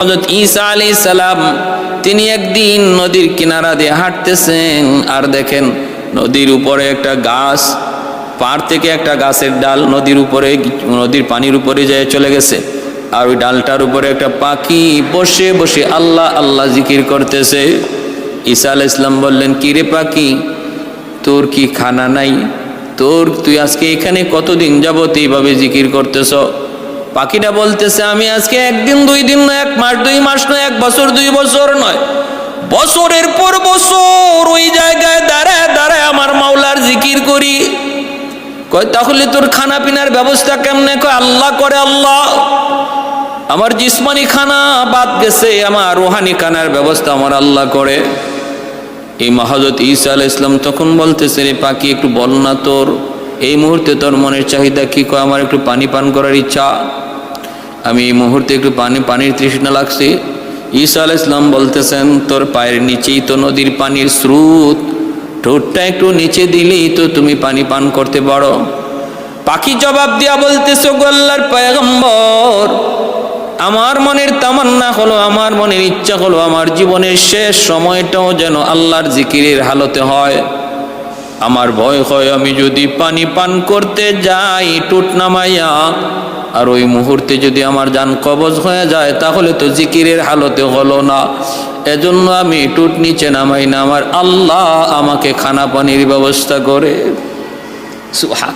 হযরত ঈসা আলাইহিস সালাম তিনি একদিন নদীর কিনারা দিয়ে হাঁটতেছেন, আর দেখেন নদীর উপরে একটা গাছ, পাড় থেকে একটা গাছের ডাল নদীর উপরে, নদীর পানির উপরে যায় চলে গেছে। আর ওই ডালটার উপরে একটা পাখি বসে বসে আল্লাহ আল্লাহ জিকির করতেছে। ঈসা আলাইহিস সালাম বললেন, কি রে পাখি, তোর কি খানা নাই? তুই আজকে এখানে কতদিন যাবত এইভাবে জিকির করতেছ? পাখিটা বলতেছে, আমি আজকে একদিন দুই দিন নয়, এক মাস দুই মাস নয়, এক বছর দুই বছর নয়, বছরের পর বছর ওই জায়গায় দাঁড়ায় দাঁড়ায় আমার মাওলার জিকির করি। কয় তাহলে তোর খানা পিনার ব্যবস্থা কেমনে? কয় আল্লাহ করে। আল্লাহ, আমার জিসমানি খানা বাদ গেছে, আমার রুহানি খানার ব্যবস্থা আমার আল্লাহ করে। এই হযরত ঈসা আলাইহিস সালাম তখন বলতেছে, রে পাখি একটু বল না, তোর এই মুহূর্তে তোর মনের চাহিদা কি? কয় আমার একটু পানি পান করার ইচ্ছা, আমি এই মুহূর্তে একটু পানির তৃষ্ণা লাগছে। ঈসা আলাইহিস সালাম বলতেছেন, তোর পায়ের নিচেই তো নদীর পানির স্রোত, ঠোঁটটা একটু নিচে দিলেই তো তুমি পানি পান করতে পারো। পাখি জবাব দিয়া বলতেছে, গো আল্লাহর পয়গম্বর, আমার মনের তামান্না হলো, আমার মনের ইচ্ছা হলো, আমার জীবনের শেষ সময়টাও যেন আল্লাহর জিকিরের হালতে হয়। আমার ভয় হয় আমি যদি পানি পান করতে যাই টুট নামাইয়া, আর ওই মুহূর্তে যদি আমার জান কবজ হয়ে যায়, তাহলে তো জিকিরের হালতে হলো না। এজন্য আমি টুট নিচে নামাই না, আমার আল্লাহ আমাকে খানা পানির ব্যবস্থা করে। সুবহান।